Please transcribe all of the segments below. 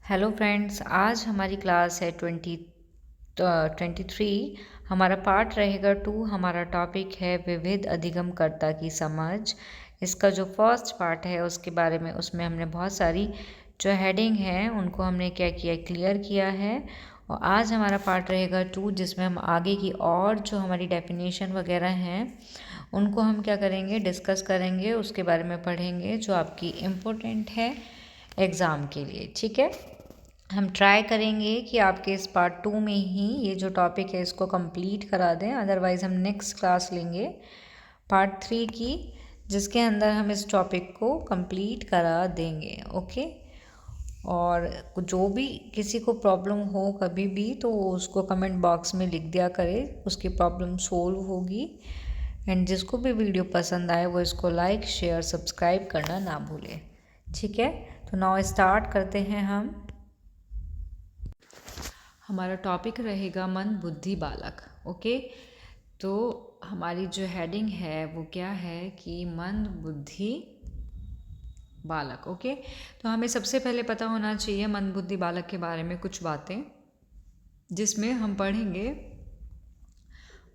Hello friends, आज हमारी class है 23। हमारा पार्ट रहेगा 2। हमारा टॉपिक है विविध अधिगमकर्ता की समझ। इसका जो फर्स्ट पार्ट है उसके बारे में उसमें हमने बहुत सारी जो हेडिंग है उनको हमने क्या किया, क्लियर किया है। और आज हमारा पार्ट रहेगा 2 जिसमें हम आगे की और जो हमारी डेफिनेशन वगैरह हैं उनको हम क्या करेंगे, डिस्कस करेंगे, उसके बारे में पढ़ेंगे जो आपकी इम्पोर्टेंट है एग्ज़ाम के लिए। ठीक है, हम ट्राई करेंगे कि आपके इस पार्ट 2 में ही ये जो टॉपिक है इसको कंप्लीट करा दें। अदरवाइज़ हम नेक्स्ट क्लास लेंगे पार्ट 3 की, जिसके अंदर हम इस टॉपिक को कंप्लीट करा देंगे। ओके, और जो भी किसी को प्रॉब्लम हो कभी भी तो उसको कमेंट बॉक्स में लिख दिया करे, उसकी प्रॉब्लम सोल्व होगी। एंड जिसको भी वीडियो पसंद आए वो इसको लाइक, शेयर, सब्सक्राइब करना ना भूले। ठीक है, तो नाउ स्टार्ट करते हैं हम। हमारा टॉपिक रहेगा मन बुद्धि बालक। ओके, तो हमारी जो हेडिंग है वो क्या है कि मन बुद्धि बालक। ओके, तो हमें सबसे पहले पता होना चाहिए मन बुद्धि बालक के बारे में कुछ बातें, जिसमें हम पढ़ेंगे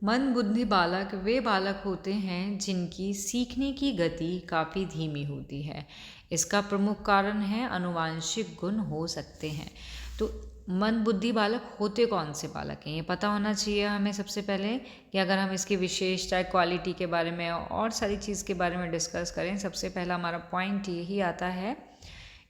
मन बुद्धि बालक वे बालक होते हैं जिनकी सीखने की गति काफ़ी धीमी होती है। इसका प्रमुख कारण है आनुवांशिक गुण हो सकते हैं। तो मन बुद्धि बालक होते कौन से बालक हैं ये पता होना चाहिए हमें सबसे पहले, कि अगर हम इसकी विशेषता, क्वालिटी के बारे में और सारी चीज़ के बारे में डिस्कस करें, सबसे पहला हमारा पॉइंट यही आता है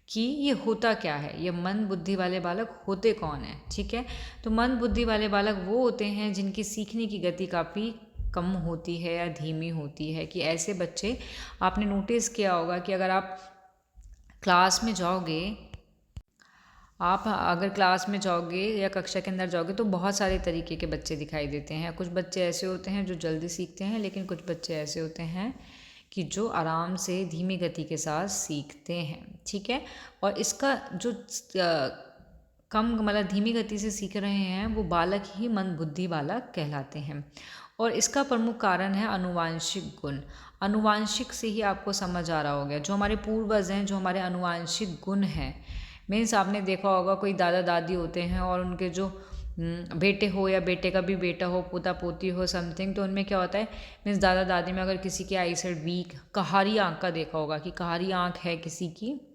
कि ये होता क्या है, ये मन बुद्धि वाले बालक होते कौन हैं। ठीक है, तो मन बुद्धि वाले बालक वो होते हैं जिनकी सीखने की गति काफ़ी कम होती है या धीमी होती है। कि ऐसे बच्चे, आपने नोटिस किया होगा कि अगर आप क्लास में जाओगे, आप अगर क्लास में जाओगे या कक्षा के अंदर जाओगे तो बहुत सारे तरीके के बच्चे दिखाई देते हैं। कुछ बच्चे ऐसे होते हैं जो जल्दी सीखते हैं, लेकिन कुछ बच्चे ऐसे होते हैं कि जो आराम से धीमी गति के साथ सीखते हैं। ठीक है, और इसका जो कम मतलब धीमी गति से सीख रहे हैं वो बालक ही मन बुद्धि बालक कहलाते हैं। और इसका प्रमुख कारण है आनुवांशिक गुण। आनुवांशिक से ही आपको समझ आ रहा होगा, जो हमारे पूर्वज हैं, जो हमारे आनुवांशिक गुण हैं। मीन्स आपने देखा होगा कोई दादा दादी होते हैं और उनके जो बेटे हो या बेटे का भी बेटा हो, पोता पोती हो, समथिंग, तो उनमें क्या होता है, मीन्स दादा दादी में अगर किसी की आई साइड वीक, कहारी आँख का देखा होगा कि कहारी आँख है किसी की,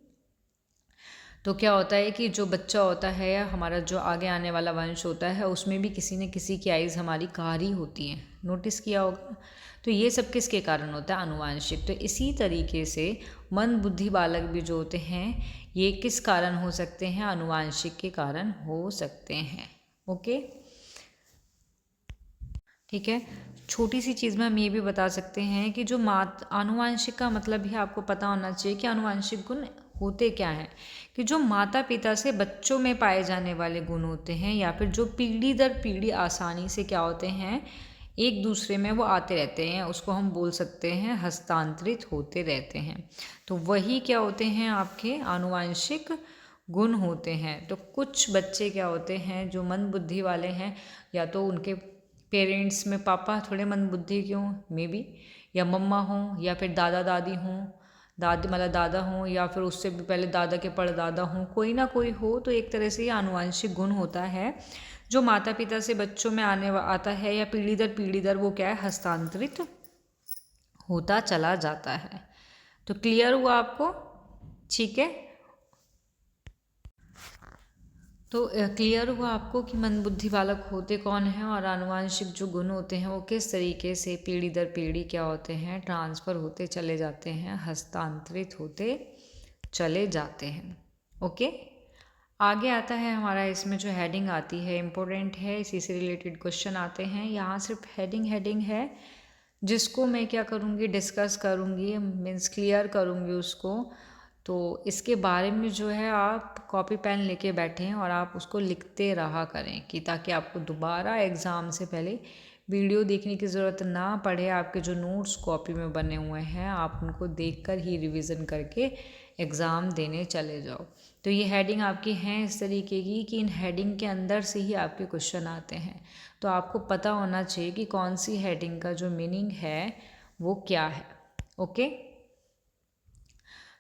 तो क्या होता है कि जो बच्चा होता है या हमारा जो आगे आने वाला वंश होता है उसमें भी किसी न किसी की आइज़ हमारी कहारी होती हैं। नोटिस किया होगा। तो ये सब किसके कारण होता है, आनुवांशिक। तो इसी तरीके से मन बुद्धि बालक भी जो होते हैं ये किस कारण हो सकते हैं, आनुवांशिक के कारण हो सकते हैं। ओके, ठीक है। छोटी सी चीज़ में हम ये भी बता सकते हैं कि जो आनुवांशिक का मतलब भी आपको पता होना चाहिए कि आनुवांशिक गुण होते क्या हैं। कि जो माता पिता से बच्चों में पाए जाने वाले गुण होते हैं या फिर जो पीढ़ी दर पीढ़ी आसानी से क्या होते हैं, एक दूसरे में वो आते रहते हैं, उसको हम बोल सकते हैं हस्तांतरित होते रहते हैं। तो वही क्या होते हैं, आपके आनुवांशिक गुण होते हैं। तो कुछ बच्चे क्या होते हैं जो मंद बुद्धि वाले हैं, या तो उनके पेरेंट्स में पापा थोड़े मंद बुद्धि के हों मे बी, या मम्मा हों, या फिर दादा दादी हों, दादी मतलब दादा हों, या फिर उससे भी पहले दादा के परदादा हों, कोई ना कोई हो। तो एक तरह से ये आनुवांशिक गुण होता है जो माता पिता से बच्चों में आता है, या पीढ़ी दर वो क्या है, हस्तांतरित होता चला जाता है। तो क्लियर हुआ आपको? ठीक है, तो क्लियर हुआ आपको कि मंदबुद्धि बालक होते कौन हैं और आनुवांशिक जो गुण होते हैं वो किस तरीके से पीढ़ी दर पीढ़ी क्या होते हैं, ट्रांसफ़र होते चले जाते हैं, हस्तांतरित होते चले जाते हैं। ओके, आगे आता है हमारा, इसमें जो हेडिंग आती है इम्पोर्टेंट है, इसी से रिलेटेड क्वेश्चन आते हैं। यहाँ सिर्फ हेडिंग है जिसको मैं क्या करूँगी, डिस्कस करूँगी, मीन्स क्लियर करूँगी उसको। तो इसके बारे में जो है आप कॉपी पेन लेके बैठें और आप उसको लिखते रहा करें, कि ताकि आपको दोबारा एग्ज़ाम से पहले वीडियो देखने की ज़रूरत ना पड़े। आपके जो नोट्स कॉपी में बने हुए हैं आप उनको देखकर ही रिवीजन करके एग्ज़ाम देने चले जाओ। तो ये हेडिंग आपकी हैं इस तरीके की कि इन हेडिंग के अंदर से ही आपके क्वेश्चन आते हैं। तो आपको पता होना चाहिए कि कौन सी हेडिंग का जो मीनिंग है वो क्या है। ओके,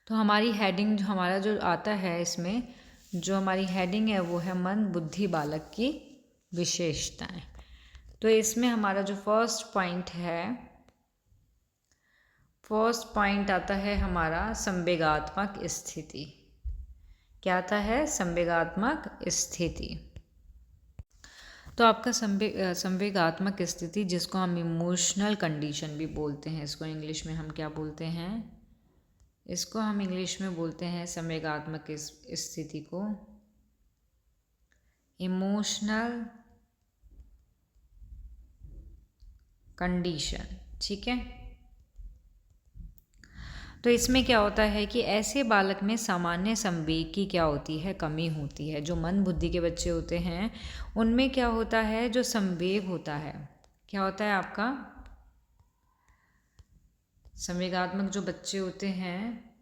तो हमारी हेडिंग जो हमारा जो आता है इसमें जो हमारी हेडिंग है वो है मंद बुद्धि बालक की विशेषताएं। तो इसमें हमारा जो फर्स्ट पॉइंट आता है हमारा संवेगात्मक स्थिति। क्या आता है? संवेगात्मक स्थिति। तो आपका संवेगात्मक स्थिति, जिसको हम इमोशनल कंडीशन भी बोलते हैं, इसको इंग्लिश में हम क्या बोलते हैं? इसको हम इंग्लिश में बोलते हैं संवेगात्मक स्थिति को इमोशनल कंडीशन। ठीक है। तो इसमें क्या होता है कि ऐसे बालक में सामान्य संवेग की क्या होती है? कमी होती है। जो मंद बुद्धि के बच्चे होते हैं उनमें क्या होता है? जो संवेग होता है, क्या होता है आपका? संवेगात्मक जो बच्चे होते हैं,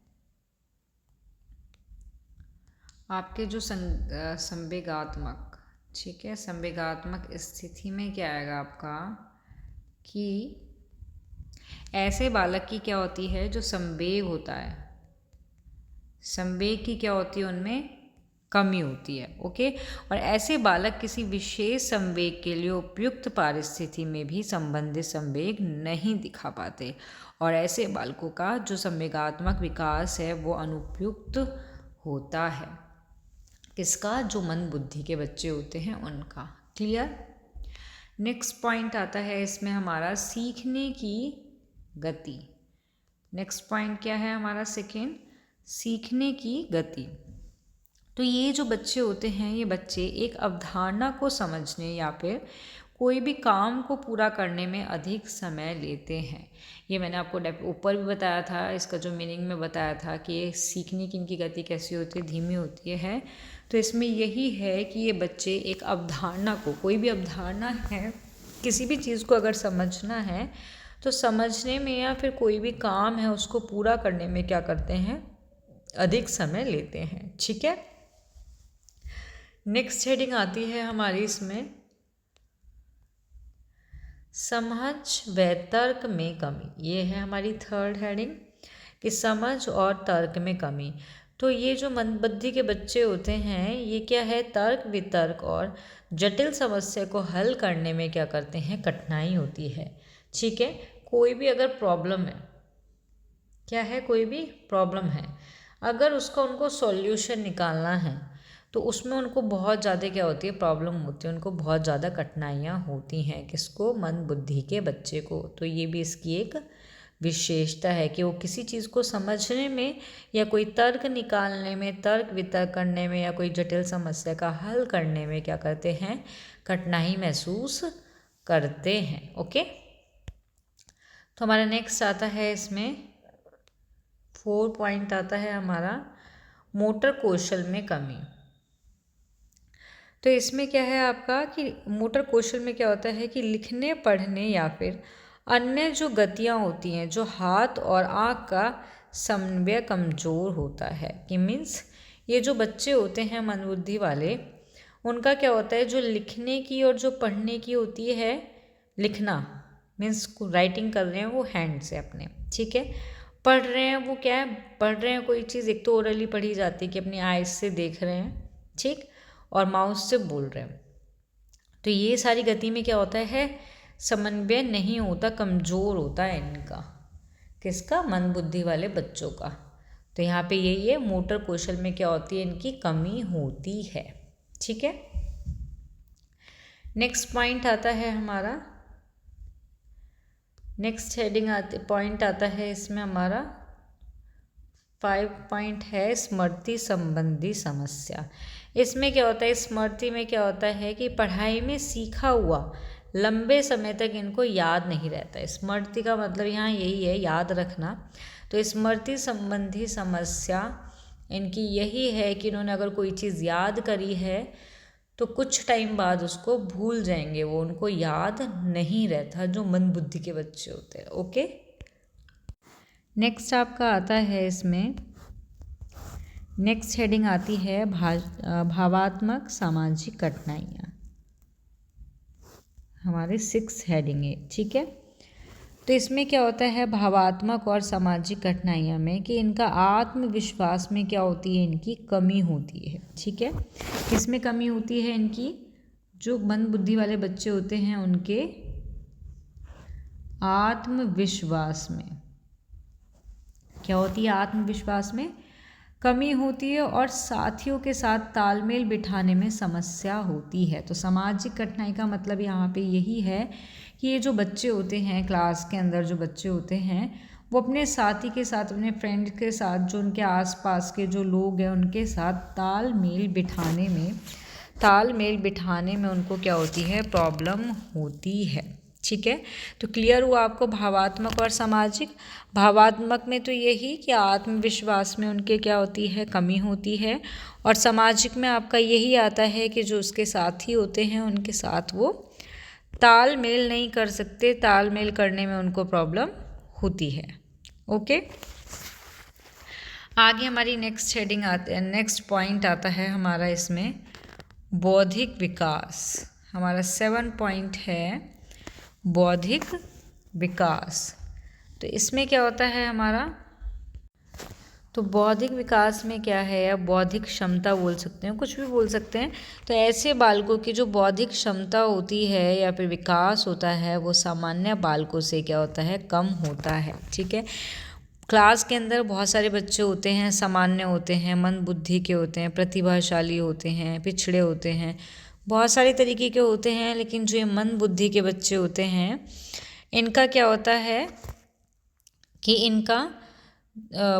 आपके जो संवेगात्मक, ठीक है, संवेगात्मक स्थिति में क्या आएगा आपका कि ऐसे बालक की क्या होती है? जो संवेग होता है, संवेग की क्या होती है? उनमें कमी होती है। ओके। और ऐसे बालक किसी विशेष संवेग के लिए उपयुक्त परिस्थिति में भी संबंधित संवेग नहीं दिखा पाते, और ऐसे बालकों का जो संवेगात्मक विकास है वो अनुपयुक्त होता है। किसका? जो मंद बुद्धि के बच्चे होते हैं उनका। क्लियर? नेक्स्ट पॉइंट आता है इसमें हमारा सीखने की गति। नेक्स्ट पॉइंट क्या है हमारा? सेकेंड, सीखने की गति। तो ये जो बच्चे होते हैं, ये बच्चे एक अवधारणा को समझने या फिर कोई भी काम को पूरा करने में अधिक समय लेते हैं। ये मैंने आपको ऊपर भी बताया था, इसका जो मीनिंग में बताया था कि ये सीखने की इनकी गति कैसी होती है? धीमी होती है। तो इसमें यही है कि ये बच्चे एक अवधारणा को, कोई भी अवधारणा है, किसी भी चीज़ को अगर समझना है तो समझने में या फिर कोई भी काम है उसको पूरा करने में क्या करते हैं? अधिक समय लेते हैं। ठीक है। नेक्स्ट हेडिंग आती है हमारी इसमें समझ व तर्क में कमी। ये है हमारी थर्ड हेडिंग कि समझ और तर्क में कमी। तो ये जो मंद बुद्धि के बच्चे होते हैं, ये क्या है? तर्क वितर्क और जटिल समस्या को हल करने में क्या करते हैं? कठिनाई होती है। ठीक है। कोई भी अगर प्रॉब्लम है, क्या है? कोई भी प्रॉब्लम है, अगर उसका उनको सॉल्यूशन निकालना है तो उसमें उनको बहुत ज़्यादा क्या होती है? प्रॉब्लम होती है, उनको बहुत ज़्यादा कठिनाइयाँ होती हैं। किसको? मंद बुद्धि के बच्चे को। तो ये भी इसकी एक विशेषता है कि वो किसी चीज़ को समझने में या कोई तर्क निकालने में, तर्क वितर्क करने में या कोई जटिल समस्या का हल करने में क्या करते हैं? कठिनाई महसूस करते हैं। ओके। तो हमारा नेक्स्ट आता है इसमें 4 पॉइंट आता है हमारा मोटर कौशल में कमी। तो इसमें क्या है आपका कि मोटर कौशल में क्या होता है कि लिखने, पढ़ने या फिर अन्य जो गतियाँ होती हैं, जो हाथ और आँख का समन्वय कमज़ोर होता है। कि मीन्स ये जो बच्चे होते हैं मंदबुद्धि वाले, उनका क्या होता है? जो लिखने की और जो पढ़ने की होती है, लिखना मीन्स राइटिंग कर रहे हैं वो हैंड से अपने, ठीक है। पढ़ रहे हैं वो क्या है? पढ़ रहे हैं कोई चीज़, एक तो ओरली पढ़ी जाती है कि अपनी आइज से देख रहे हैं, ठीक, और माउस से बोल रहे हैं। तो ये सारी गति में क्या होता है? समन्वय नहीं होता, कमज़ोर होता है इनका। किसका? मंदबुद्धि वाले बच्चों का। तो यहाँ पे यही है, मोटर कौशल में क्या होती है? इनकी कमी होती है। ठीक है। नेक्स्ट पॉइंट आता है हमारा, नेक्स्ट हेडिंग पॉइंट आता है इसमें हमारा 5 पॉइंट है स्मृति संबंधी समस्या। इसमें क्या होता है? स्मृति में क्या होता है कि पढ़ाई में सीखा हुआ लंबे समय तक इनको याद नहीं रहता है। स्मृति का मतलब यहाँ यही है, याद रखना। तो स्मृति संबंधी समस्या इनकी यही है कि इन्होंने अगर कोई चीज़ याद करी है तो कुछ टाइम बाद उसको भूल जाएंगे, वो उनको याद नहीं रहता, जो मंदबुद्धि के बच्चे होते हैं। ओके। नेक्स्ट आपका आता है इसमें, नेक्स्ट हेडिंग आती है भावात्मक सामाजिक कठिनाइयाँ। हमारी 6 हेडिंग है। ठीक है। तो इसमें क्या होता है, भावात्मक और सामाजिक कठिनाइयाँ में कि इनका आत्मविश्वास में क्या होती है, इनकी कमी होती है। ठीक है, किसमें कमी होती है इनकी, जो मंद बुद्धि वाले बच्चे होते हैं उनके आत्मविश्वास में क्या होती है, आत्मविश्वास में कमी होती है और साथियों के साथ तालमेल बिठाने में समस्या होती है। तो सामाजिक कठिनाई का मतलब यहाँ पे यही है कि ये जो बच्चे होते हैं, क्लास के अंदर जो बच्चे होते हैं, वो अपने साथी के साथ, अपने फ्रेंड के साथ, जो उनके आसपास के जो लोग हैं उनके साथ तालमेल बिठाने में उनको क्या होती है, प्रॉब्लम होती है। ठीक है, तो क्लियर हुआ आपको भावात्मक और सामाजिक। भावात्मक में तो यही कि आत्मविश्वास में उनके क्या होती है, कमी होती है, और सामाजिक में आपका यही आता है कि जो उसके साथी होते हैं उनके साथ वो तालमेल नहीं कर सकते, तालमेल करने में उनको प्रॉब्लम होती है। ओके, आगे हमारी नेक्स्ट हेडिंग आते हैं, नेक्स्ट पॉइंट आता है हमारा इसमें बौद्धिक विकास। हमारा 7 पॉइंट है बौद्धिक विकास। तो इसमें क्या होता है हमारा, तो बौद्धिक विकास में क्या है, या बौद्धिक क्षमता बोल सकते हैं, कुछ भी बोल सकते हैं। तो ऐसे बालकों की जो बौद्धिक क्षमता होती है या फिर विकास होता है वो सामान्य बालकों से क्या होता है, कम होता है। ठीक है, क्लास के अंदर बहुत सारे बच्चे होते हैं, सामान्य होते हैं, मंद बुद्धि के होते हैं, प्रतिभाशाली होते हैं, पिछड़े होते हैं, बहुत सारे तरीके के होते हैं। लेकिन जो ये मंद बुद्धि के बच्चे होते हैं इनका क्या होता है कि इनका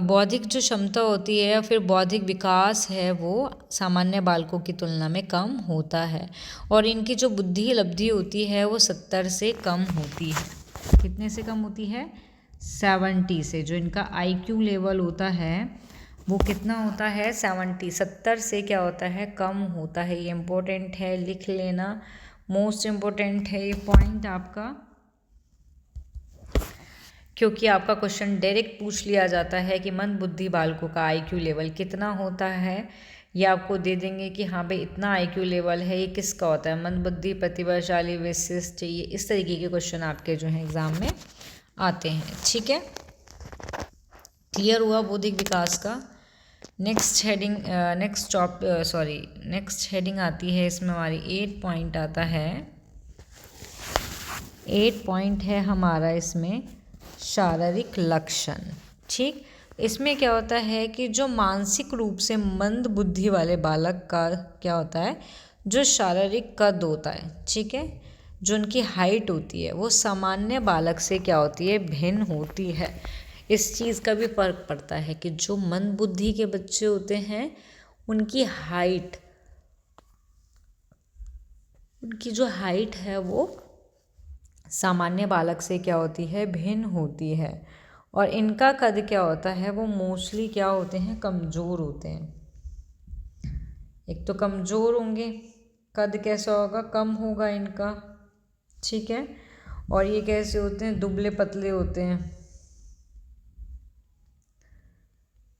बौद्धिक जो क्षमता होती है या फिर बौद्धिक विकास है वो सामान्य बालकों की तुलना में कम होता है, और इनकी जो बुद्धि लब्धि होती है वो 70 से कम होती है। कितने से कम होती है, 70 से। जो इनका IQ लेवल होता है वो कितना होता है, 70 से क्या होता है, कम होता है। ये इम्पोर्टेंट है, लिख लेना, मोस्ट इम्पोर्टेंट है ये पॉइंट आपका, क्योंकि आपका क्वेश्चन डायरेक्ट पूछ लिया जाता है कि मंद बुद्धि बालकों का IQ लेवल कितना होता है। ये आपको दे देंगे कि हाँ भाई इतना IQ लेवल है, ये किसका होता है, मंद बुद्धि, प्रतिभाशाली, विशिष्ट, ये इस तरीके के क्वेश्चन आपके जो हैं एग्जाम में आते हैं। ठीक है, क्लियर हुआ बौद्धिक विकास का। नेक्स्ट हेडिंग आती है इसमें हमारी 8 पॉइंट आता है। 8 पॉइंट है हमारा इसमें शारीरिक लक्षण। ठीक, इसमें क्या होता है कि जो मानसिक रूप से मंद बुद्धि वाले बालक का क्या होता है, जो शारीरिक कद होता है, ठीक है, जो उनकी हाइट होती है वो सामान्य बालक से क्या होती है, भिन्न होती है। इस चीज़ का भी फर्क पड़ता है कि जो मंद बुद्धि के बच्चे होते हैं उनकी जो हाइट है वो सामान्य बालक से क्या होती है, भिन्न होती है, और इनका कद क्या होता है, वो मोस्टली क्या होते हैं, कमज़ोर होते हैं। एक तो कमज़ोर होंगे, कद कैसा होगा, कम होगा इनका। ठीक है, और ये कैसे होते हैं, दुबले पतले होते हैं।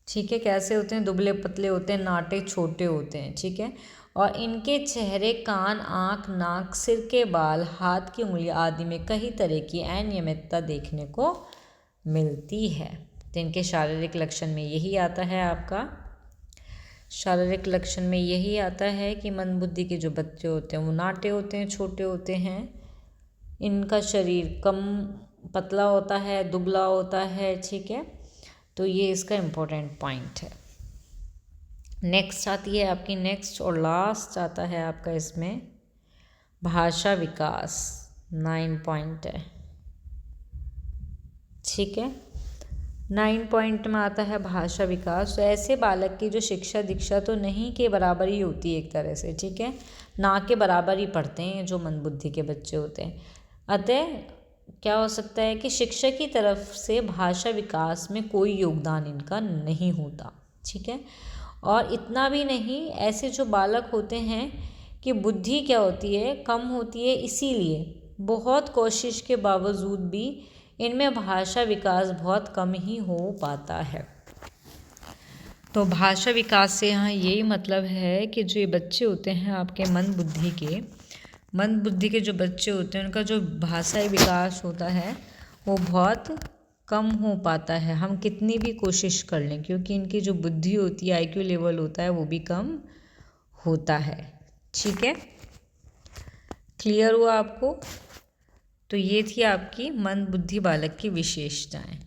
ठीक है, कैसे होते हैं, दुबले पतले होते हैं, नाटे छोटे होते हैं। ठीक है, और इनके चेहरे, कान, आँख, नाक, सिर के बाल, हाथ की उंगली आदि में कई तरह की अनियमितता देखने को मिलती है। तो इनके शारीरिक लक्षण में यही आता है, आपका शारीरिक लक्षण में यही आता है कि मंद बुद्धि के जो बच्चे होते हैं वो नाटे होते हैं, छोटे होते हैं, इनका शरीर कम पतला होता है, दुबला होता है। ठीक है, तो ये इसका इम्पोर्टेंट पॉइंट है। नेक्स्ट आती है आपकी, नेक्स्ट और लास्ट आता है आपका इसमें भाषा विकास। 9 पॉइंट है। ठीक है, 9 पॉइंट में आता है भाषा विकास। तो ऐसे बालक की जो शिक्षा दीक्षा तो नहीं के बराबर ही होती है एक तरह से। ठीक है, ना के बराबर ही पढ़ते हैं जो मंद बुद्धि के बच्चे होते हैं। अतः क्या हो सकता है कि शिक्षक की तरफ से भाषा विकास में कोई योगदान इनका नहीं होता। ठीक है, और इतना भी नहीं, ऐसे जो बालक होते हैं कि बुद्धि क्या होती है, कम होती है, इसीलिए बहुत कोशिश के बावजूद भी इनमें भाषा विकास बहुत कम ही हो पाता है। तो भाषा विकास से यहाँ यही मतलब है कि जो ये बच्चे होते हैं आपके मंद बुद्धि के जो बच्चे होते हैं उनका जो भाषाई विकास होता है वो बहुत कम हो पाता है, हम कितनी भी कोशिश कर लें, क्योंकि इनकी जो बुद्धि होती है, आईक्यू लेवल होता है, वो भी कम होता है। ठीक है, क्लियर हुआ आपको? तो ये थी आपकी मंदबुद्धि बालक की विशेषताएं।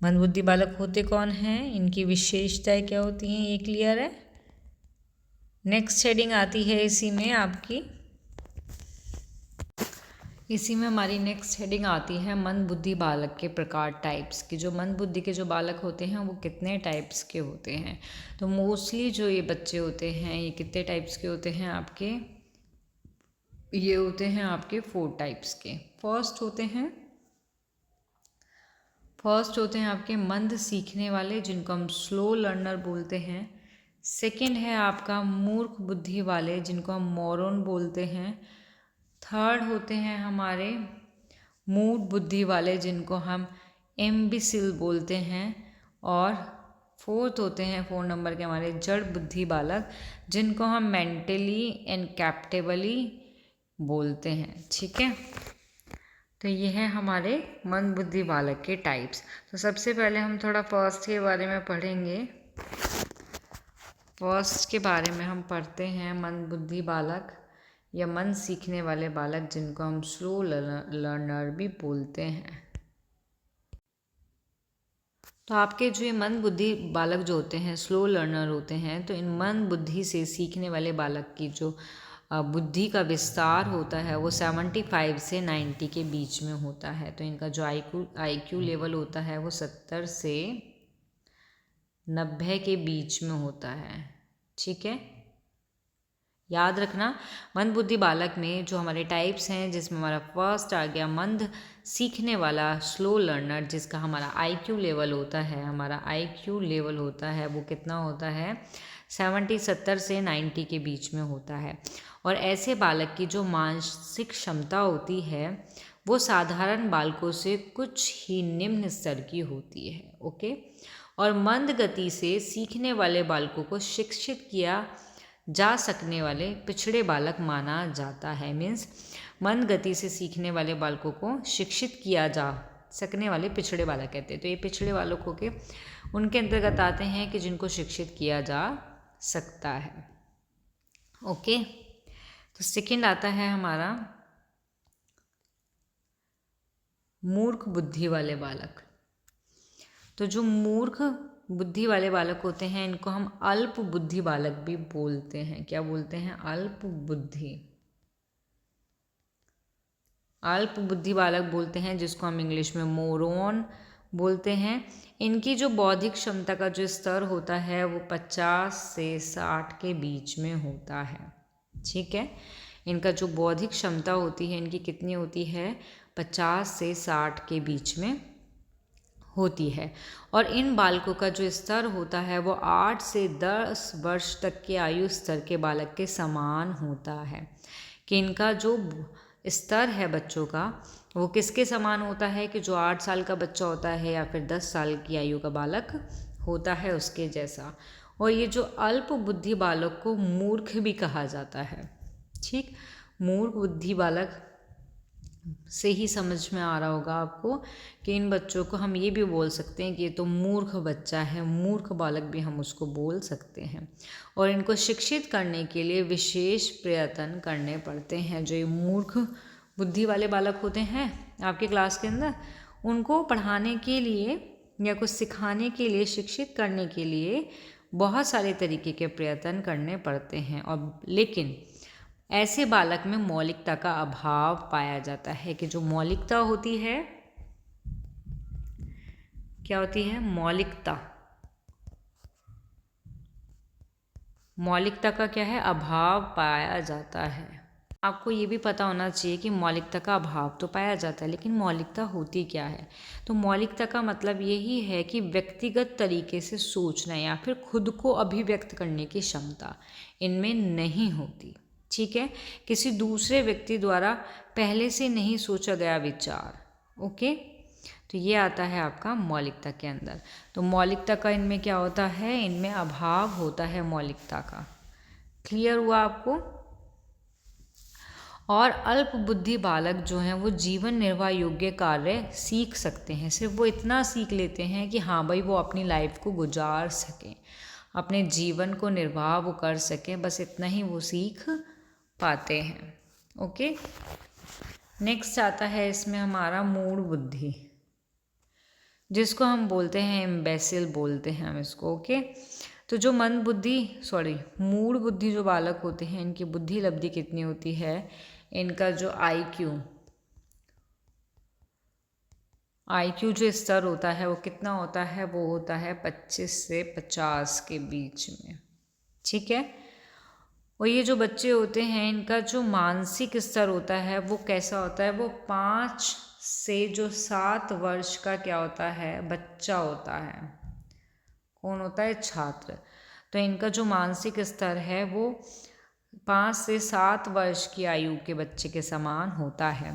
मंदबुद्धि बालक होते कौन हैं, इनकी विशेषताएं क्या होती हैं, ये क्लियर है। नेक्स्ट हेडिंग आती है इसी में हमारी नेक्स्ट हेडिंग आती है मंदबुद्धि बालक के प्रकार, टाइप्स की। जो मंदबुद्धि के जो बालक होते हैं वो कितने टाइप्स के होते हैं। तो मोस्टली जो ये बच्चे होते हैं ये कितने टाइप्स के होते हैं आपके, ये होते हैं आपके 4 टाइप्स के। फर्स्ट होते हैं आपके मंद सीखने वाले, जिनको हम स्लो लर्नर बोलते हैं। सेकंड है आपका मूर्ख बुद्धि वाले, जिनको हम मोरन बोलते हैं। थर्ड होते हैं हमारे मूढ़ बुद्धि वाले, जिनको हम एम्बिसिल बोलते हैं। और फोर्थ होते हैं 4 नंबर के हमारे जड़ बुद्धि बालक, जिनको हम मेंटली इनकैपेबली बोलते हैं। ठीक है, तो ये है हमारे मंदबुद्धि बालक के टाइप्स। तो सबसे पहले हम थोड़ा फर्स्ट के बारे में पढ़ेंगे। फर्स्ट के बारे में हम पढ़ते हैं मंदबुद्धि बालक या मन सीखने वाले बालक, जिनको हम स्लो लर्नर भी बोलते हैं। तो आपके जो ये मंदबुद्धि बालक जो होते हैं, स्लो लर्नर होते हैं, तो इन मंदबुद्धि से सीखने वाले बालक की जो बुद्धि का विस्तार होता है वो 75 से 90 के बीच में होता है। तो इनका जो आईक्यू लेवल होता है वो 70 से 90 के बीच में होता है। ठीक है, याद रखना मंदबुद्धि बालक में जो हमारे टाइप्स हैं, जिसमें हमारा फर्स्ट आ गया मंद सीखने वाला स्लो लर्नर, जिसका हमारा आईक्यू लेवल होता है वो कितना होता है 70 से 90 के बीच में होता है। और ऐसे बालक की जो मानसिक क्षमता होती है वो साधारण बालकों से कुछ ही निम्न स्तर की होती है। ओके, और मंद गति से सीखने वाले बालकों को शिक्षित किया जा सकने वाले पिछड़े बालक माना जाता है। मीन्स मंद गति से सीखने वाले बालकों को शिक्षित किया जा सकने वाले पिछड़े बालक कहते हैं। तो ये पिछड़े बालकों के उनके अंतर्गत आते हैं कि जिनको शिक्षित किया जा सकता है। ओके, तो सेकंड आता है हमारा मूर्ख बुद्धि वाले बालक। तो जो मूर्ख बुद्धि वाले बालक होते हैं, इनको हम अल्प बुद्धि बालक भी बोलते हैं। क्या बोलते हैं? अल्प बुद्धि बालक बोलते हैं, जिसको हम इंग्लिश में मोरॉन बोलते हैं। इनकी जो बौद्धिक क्षमता का जो स्तर होता है वो 50 से 60 के बीच में होता है। ठीक है, इनका जो बौद्धिक क्षमता होती है इनकी कितनी होती है 50 से 60 के बीच में होती है। और इन बालकों का जो स्तर होता है वो 8 से 10 वर्ष तक के आयु स्तर के बालक के समान होता है। कि इनका जो स्तर है बच्चों का वो किसके समान होता है कि जो 8 साल का बच्चा होता है या फिर 10 साल की आयु का बालक होता है उसके जैसा। और ये जो अल्प बुद्धि बालक को मूर्ख भी कहा जाता है। ठीक, मूर्ख बुद्धि बालक से ही समझ में आ रहा होगा आपको कि इन बच्चों को हम ये भी बोल सकते हैं कि ये तो मूर्ख बच्चा है, मूर्ख बालक भी हम उसको बोल सकते हैं। और इनको शिक्षित करने के लिए विशेष प्रयत्न करने पड़ते हैं। जो ये मूर्ख बुद्धि वाले बालक होते हैं आपके क्लास के अंदर, उनको पढ़ाने के लिए या कुछ सिखाने के लिए, शिक्षित करने के लिए बहुत सारे तरीके के प्रयत्न करने पड़ते हैं। और लेकिन ऐसे बालक में मौलिकता का अभाव पाया जाता है। कि जो मौलिकता होती है, क्या होती है? मौलिकता का क्या है? अभाव पाया जाता है। आपको ये भी पता होना चाहिए कि मौलिकता का अभाव तो पाया जाता है, लेकिन मौलिकता होती क्या है? तो मौलिकता का मतलब यही है कि व्यक्तिगत तरीके से सोचना या फिर खुद को अभिव्यक्त करने की क्षमता इनमें नहीं होती। ठीक है, किसी दूसरे व्यक्ति द्वारा पहले से नहीं सोचा गया विचार। ओके, तो ये आता है आपका मौलिकता के अंदर। तो मौलिकता का इनमें क्या होता है? इनमें अभाव होता है मौलिकता का। क्लियर हुआ आपको? और अल्प बुद्धि बालक जो हैं वो जीवन निर्वाह योग्य कार्य सीख सकते हैं। सिर्फ वो इतना सीख लेते हैं कि हाँ भाई वो अपनी लाइफ को गुजार सकें, अपने जीवन को निर्वाह वो कर सकें, बस इतना ही वो सीख पाते हैं। ओके, नेक्स्ट आता है इसमें हमारा मूढ़ बुद्धि, जिसको हम बोलते हैं इम्बेसिल बोलते हैं हम इसको। ओके, तो जो मूढ़ बुद्धि जो बालक होते हैं, इनकी बुद्धि लब्धि कितनी होती है, इनका जो आईक्यू जो स्तर होता है वो कितना होता है, वो होता है 25 से 50 के बीच में। ठीक है, और ये जो बच्चे होते हैं इनका जो मानसिक स्तर होता है वो कैसा होता है, वो 5 से जो 7 वर्ष का क्या होता है, बच्चा होता है। कौन होता है, छात्र। तो इनका जो मानसिक स्तर है वो 5 से 7 वर्ष की आयु के बच्चे के समान होता है।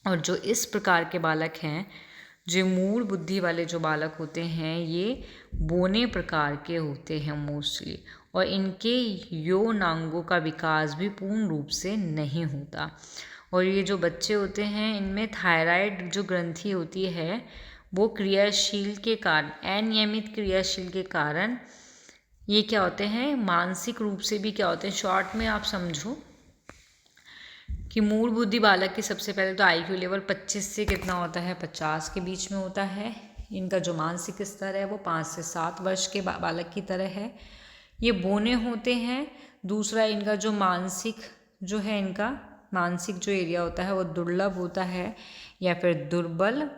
और जो इस प्रकार के बालक हैं, जो मूढ़ बुद्धि वाले जो बालक होते हैं, ये बौने प्रकार के होते हैं मोस्टली, और इनके यौनांगों का विकास भी पूर्ण रूप से नहीं होता। और ये जो बच्चे होते हैं इनमें थायराइड जो ग्रंथि होती है वो क्रियाशील के कारण, अनियमित क्रियाशील के कारण ये क्या होते हैं, मानसिक रूप से भी क्या होते हैं। शॉर्ट में आप समझो कि मूढ़ बुद्धि बालक की सबसे पहले तो आईक्यू लेवल 25 से कितना होता है, 50 के बीच में होता है। इनका जो मानसिक स्तर है वो 5 से 7 वर्ष के बालक की तरह है। ये बौने होते हैं। दूसरा, इनका जो मानसिक जो एरिया होता है वो दुर्लभ होता है या फिर दुर्बल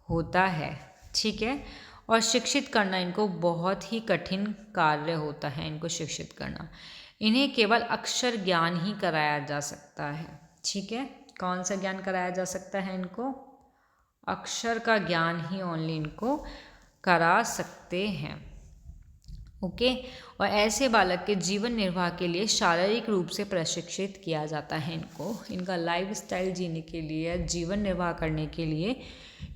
होता है। ठीक है, और शिक्षित करना इनको बहुत ही कठिन कार्य होता है, इनको शिक्षित करना। इन्हें केवल अक्षर ज्ञान ही कराया जा सकता है। ठीक है, कौन सा ज्ञान कराया जा सकता है इनको, अक्षर का ज्ञान ही ओनली इनको करा सकते हैं। ओके, और ऐसे बालक के जीवन निर्वाह के लिए शारीरिक रूप से प्रशिक्षित किया जाता है इनको। इनका लाइफ स्टाइल जीने के लिए, जीवन निर्वाह करने के लिए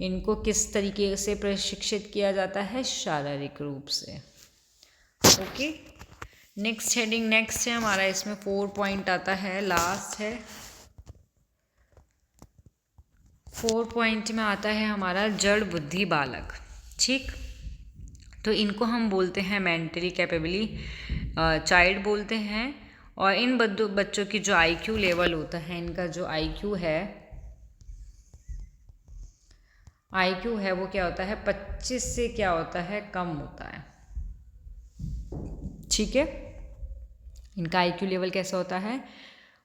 इनको किस तरीके से प्रशिक्षित किया जाता है, शारीरिक रूप से। ओके, नेक्स्ट है हमारा, इसमें 4 पॉइंट आता है, लास्ट है। 4 पॉइंट में आता है हमारा जड़ बुद्धि बालक। ठीक, तो इनको हम बोलते हैं मेंटली कैपेबली चाइल्ड बोलते हैं। और इन बच्चों की जो आईक्यू लेवल होता है, इनका जो आईक्यू है वो क्या होता है, 25 से क्या होता है, कम होता है। ठीक है, इनका आईक्यू लेवल कैसा होता है,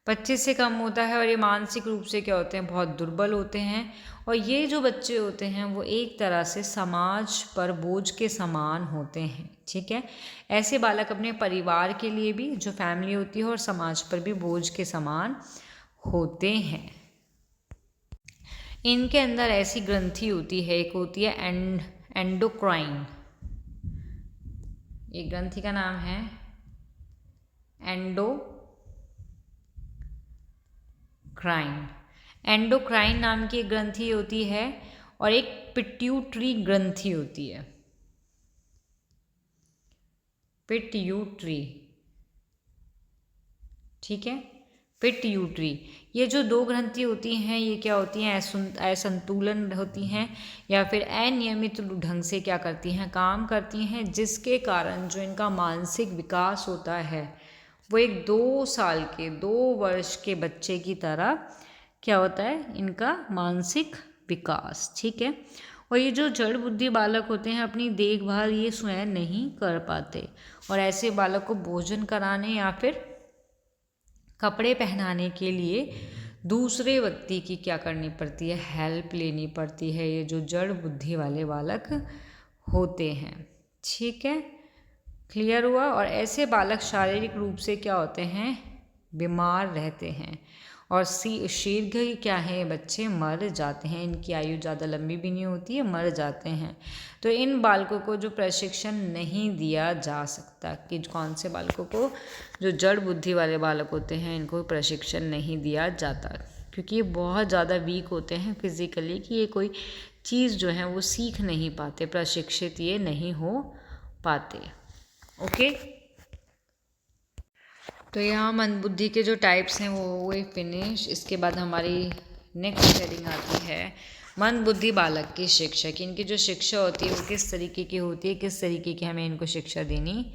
25 से कम होता है। और ये मानसिक रूप से क्या होते हैं, बहुत दुर्बल होते हैं। और ये जो बच्चे होते हैं वो एक तरह से समाज पर बोझ के समान होते हैं। ठीक है, ऐसे बालक अपने परिवार के लिए भी, जो फैमिली होती है, और समाज पर भी बोझ के समान होते हैं। इनके अंदर ऐसी ग्रंथि होती है, एक होती है एंडोक्राइन। एक ग्रंथि का नाम है एंडोक्राइन नाम की एक ग्रंथि होती है, और एक पिट्यूटरी ग्रंथि होती है, पिट्यूटरी। ठीक है, पिट्यूटरी। ये जो 2 ग्रंथि होती हैं ये क्या होती हैं, असंतुलन होती हैं या फिर अनियमित ढंग से क्या करती हैं, काम करती हैं, जिसके कारण जो इनका मानसिक विकास होता है वो एक 2 वर्ष के बच्चे की तरह क्या होता है, इनका मानसिक विकास। ठीक है, और ये जो जड़ बुद्धि बालक होते हैं अपनी देखभाल ये स्वयं नहीं कर पाते, और ऐसे बालक को भोजन कराने या फिर कपड़े पहनाने के लिए दूसरे व्यक्ति की क्या करनी पड़ती है, हेल्प लेनी पड़ती है, ये जो जड़ बुद्धि वाले बालक होते हैं। ठीक है, क्लियर हुआ। और ऐसे बालक शारीरिक रूप से क्या होते हैं, बीमार रहते हैं, और शीघ्र ही क्या है, बच्चे मर जाते हैं। इनकी आयु ज़्यादा लंबी भी नहीं होती है, मर जाते हैं। तो इन बालकों को जो प्रशिक्षण नहीं दिया जा सकता, कि कौन से बालकों को, जो जड़ बुद्धि वाले बालक होते हैं इनको प्रशिक्षण नहीं दिया जाता, क्योंकि ये बहुत ज़्यादा वीक होते हैं फिजिकली, कि ये कोई चीज़ जो है वो सीख नहीं पाते, प्रशिक्षित ये नहीं हो पाते। ओके, तो यहाँ मंदबुद्धि के जो टाइप्स हैं वो हुए फिनिश। इसके बाद हमारी नेक्स्ट हेडिंग आती है मंदबुद्धि बालक की शिक्षा, कि इनकी जो शिक्षा होती है वो किस तरीके की होती है, किस तरीके की हमें इनको शिक्षा देनी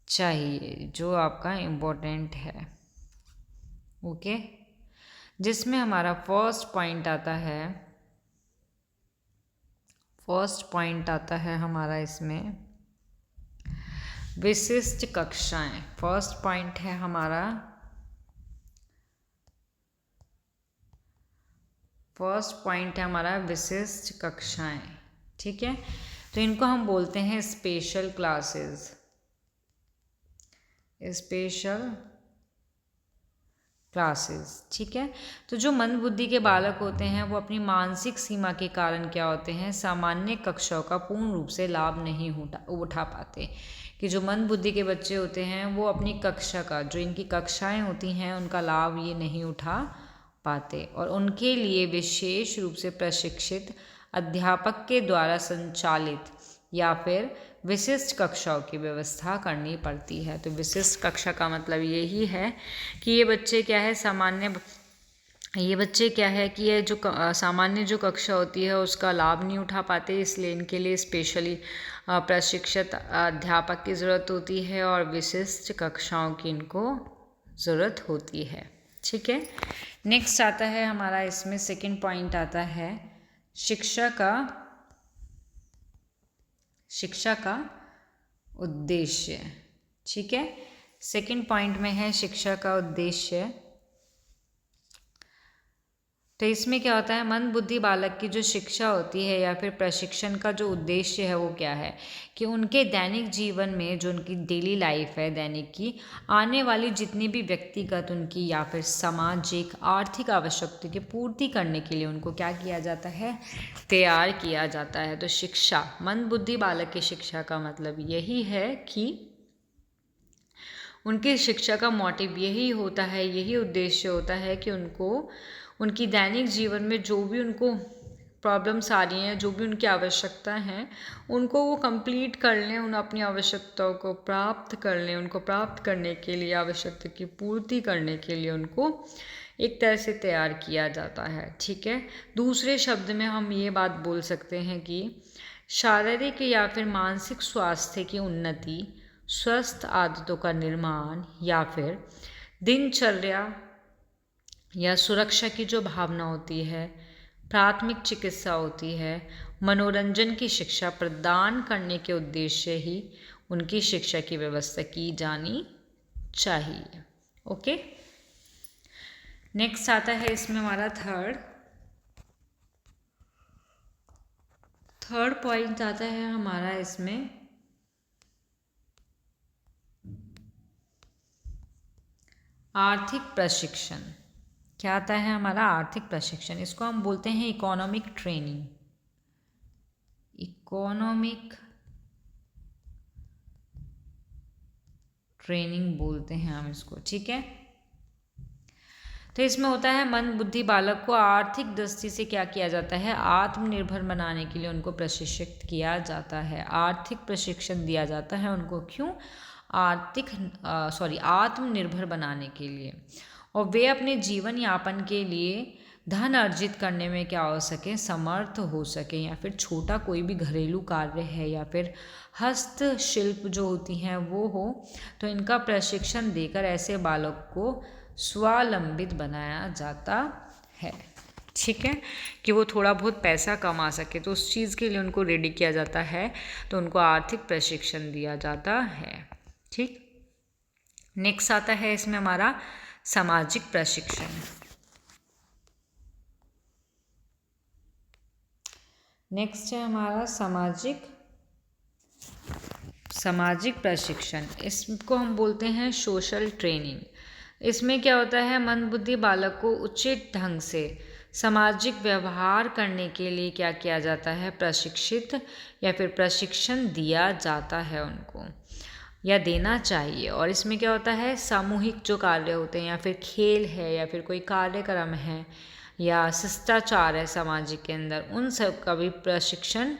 चाहिए, जो आपका इम्पोर्टेंट है। ओके, जिसमें हमारा फर्स्ट पॉइंट आता है हमारा इसमें विशिष्ट कक्षाएं। फर्स्ट पॉइंट है हमारा विशिष्ट कक्षाएं। ठीक है, तो इनको हम बोलते हैं स्पेशल क्लासेस। ठीक है, तो जो मंदबुद्धि के बालक होते हैं वो अपनी मानसिक सीमा के कारण क्या होते हैं, सामान्य कक्षाओं का पूर्ण रूप से लाभ नहीं उठा पाते। कि जो मंदबुद्धि के बच्चे होते हैं वो अपनी कक्षा का, जो इनकी कक्षाएं होती हैं, उनका लाभ ये नहीं उठा पाते, और उनके लिए विशेष रूप से प्रशिक्षित अध्यापक के द्वारा संचालित या फिर विशिष्ट कक्षाओं की व्यवस्था करनी पड़ती है। तो विशिष्ट कक्षा का मतलब यही है कि ये बच्चे क्या है कि ये जो सामान्य जो कक्षा होती है उसका लाभ नहीं उठा पाते, इसलिए इनके लिए स्पेशली प्रशिक्षित अध्यापक की ज़रूरत होती है और विशिष्ट कक्षाओं की इनको ज़रूरत होती है। ठीक है, नेक्स्ट आता है हमारा इसमें सेकंड पॉइंट आता है शिक्षा का उद्देश्य। ठीक है, सेकंड पॉइंट में है शिक्षा का उद्देश्य। तो इसमें क्या होता है, मंदबुद्धि बालक की जो शिक्षा होती है या फिर प्रशिक्षण का जो उद्देश्य है वो क्या है, कि उनके दैनिक जीवन में जो उनकी डेली लाइफ है दैनिक की, आने वाली जितनी भी व्यक्तिगत उनकी या फिर सामाजिक आर्थिक आवश्यकता की पूर्ति करने के लिए उनको क्या किया जाता है, तैयार किया जाता है। तो शिक्षा, मंदबुद्धि बालक की शिक्षा का मतलब यही है कि उनकी शिक्षा का मोटिव यही होता है, यही उद्देश्य होता है कि उनको उनकी दैनिक जीवन में जो भी उनको प्रॉब्लम्स आ रही हैं, जो भी उनकी आवश्यकता हैं, उनको वो कंप्लीट कर लें, उन अपनी आवश्यकताओं को प्राप्त कर लें। उनको प्राप्त करने के लिए, आवश्यकता की पूर्ति करने के लिए उनको एक तरह से तैयार किया जाता है। ठीक है, दूसरे शब्द में हम ये बात बोल सकते हैं कि शारीरिक या फिर मानसिक स्वास्थ्य की उन्नति, स्वस्थ आदतों का निर्माण या फिर दिनचर्या या सुरक्षा की जो भावना होती है, प्राथमिक चिकित्सा होती है, मनोरंजन की शिक्षा प्रदान करने के उद्देश्य ही उनकी शिक्षा की व्यवस्था की जानी चाहिए। ओके, नेक्स्ट आता है इसमें हमारा थर्ड पॉइंट आता है हमारा इसमें आर्थिक प्रशिक्षण। क्या आता है हमारा आर्थिक प्रशिक्षण, इसको हम बोलते हैं इकोनॉमिक ट्रेनिंग बोलते हैं हम इसको। ठीक है, तो इसमें होता है मंदबुद्धि बालक को आर्थिक दृष्टि से क्या किया जाता है, आत्मनिर्भर बनाने के लिए उनको प्रशिक्षित किया जाता है, आर्थिक प्रशिक्षण दिया जाता है उनको। क्यों? आत्मनिर्भर बनाने के लिए, और वे अपने जीवन यापन के लिए धन अर्जित करने में क्या हो सके, समर्थ हो सके, या फिर छोटा कोई भी घरेलू कार्य है या फिर हस्तशिल्प जो होती हैं वो हो, तो इनका प्रशिक्षण देकर ऐसे बालक को स्वावलंबित बनाया जाता है। ठीक है, कि वो थोड़ा बहुत पैसा कमा सके, तो उस चीज़ के लिए उनको रेडी किया जाता है, तो उनको आर्थिक प्रशिक्षण दिया जाता है। ठीक, नेक्स्ट आता है इसमें हमारा सामाजिक प्रशिक्षण। नेक्स्ट है हमारा सामाजिक प्रशिक्षण, इसको हम बोलते हैं सोशल ट्रेनिंग। इसमें क्या होता है, मंदबुद्धि बालक को उचित ढंग से सामाजिक व्यवहार करने के लिए क्या किया जाता है, प्रशिक्षित या फिर प्रशिक्षण दिया जाता है उनको, या देना चाहिए। और इसमें क्या होता है, सामूहिक जो कार्य होते हैं या फिर खेल है या फिर कोई कार्यक्रम है या शिष्टाचार है सामाजिक के अंदर, उन सब का भी प्रशिक्षण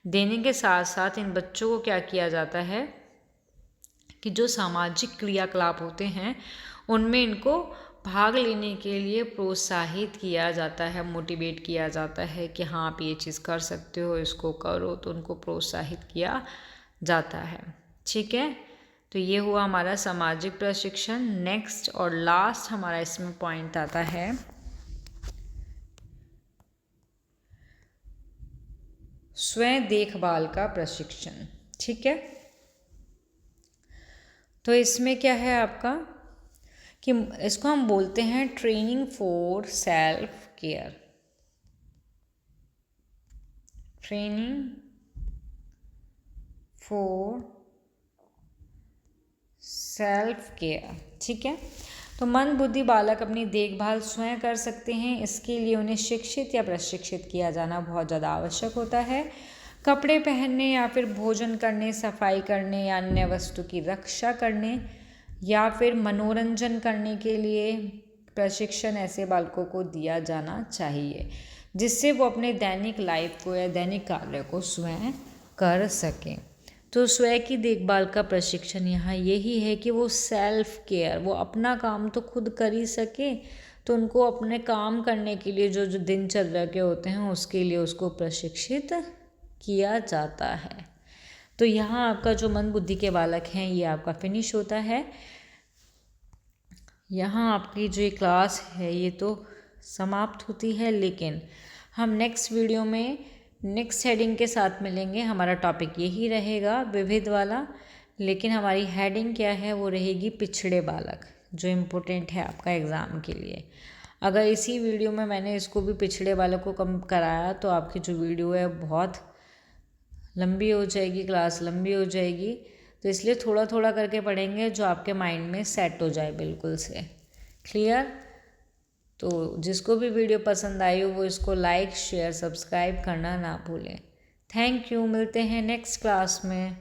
देने के साथ साथ इन बच्चों को क्या किया जाता है कि जो सामाजिक क्रियाकलाप होते हैं उनमें इनको भाग लेने के लिए प्रोत्साहित किया जाता है, मोटिवेट किया जाता है कि हाँ आप ये चीज़ कर सकते हो, इसको करो, तो उनको प्रोत्साहित किया जाता है। ठीक है, तो ये हुआ हमारा सामाजिक प्रशिक्षण। नेक्स्ट और लास्ट हमारा इसमें पॉइंट आता है स्वयं देखभाल का प्रशिक्षण। ठीक है, तो इसमें क्या है आपका कि इसको हम बोलते हैं training for self care. Training for self care. ठीक है, तो मंद बुद्धि बालक अपनी देखभाल स्वयं कर सकते हैं। इसके लिए उन्हें शिक्षित या प्रशिक्षित किया जाना बहुत ज़्यादा आवश्यक होता है। कपड़े पहनने या फिर भोजन करने, सफाई करने या अन्य वस्तु की रक्षा करने या फिर मनोरंजन करने के लिए प्रशिक्षण ऐसे बालकों को दिया जाना चाहिए जिससे वो अपने दैनिक लाइफ को या दैनिक कार्य को स्वयं कर सकें। तो स्वयं की देखभाल का प्रशिक्षण यहाँ यही है कि वो सेल्फ केयर, वो अपना काम तो खुद कर ही सके, तो उनको अपने काम करने के लिए जो जो दिनचर्या के होते हैं उसके लिए उसको प्रशिक्षित किया जाता है। तो यहाँ आपका जो मंद बुद्धि के बालक हैं ये आपका फिनिश होता है। यहाँ आपकी जो ये क्लास है ये तो समाप्त होती है, लेकिन हम नेक्स्ट वीडियो में नेक्स्ट हेडिंग के साथ मिलेंगे। हमारा टॉपिक यही रहेगा विविध वाला, लेकिन हमारी हेडिंग क्या है वो रहेगी पिछड़े बालक, जो इम्पोर्टेंट है आपका एग्ज़ाम के लिए। अगर इसी वीडियो में मैंने इसको भी पिछड़े बालक को कम कराया तो आपकी जो वीडियो है बहुत लंबी हो जाएगी, क्लास लंबी हो जाएगी। तो इसलिए थोड़ा थोड़ा करके पढ़ेंगे जो आपके माइंड में सेट हो जाए बिल्कुल से। क्लियर? तो जिसको भी वीडियो पसंद आई हो वो इसको लाइक शेयर सब्सक्राइब करना ना भूलें। थैंक यू, मिलते हैं नेक्स्ट क्लास में।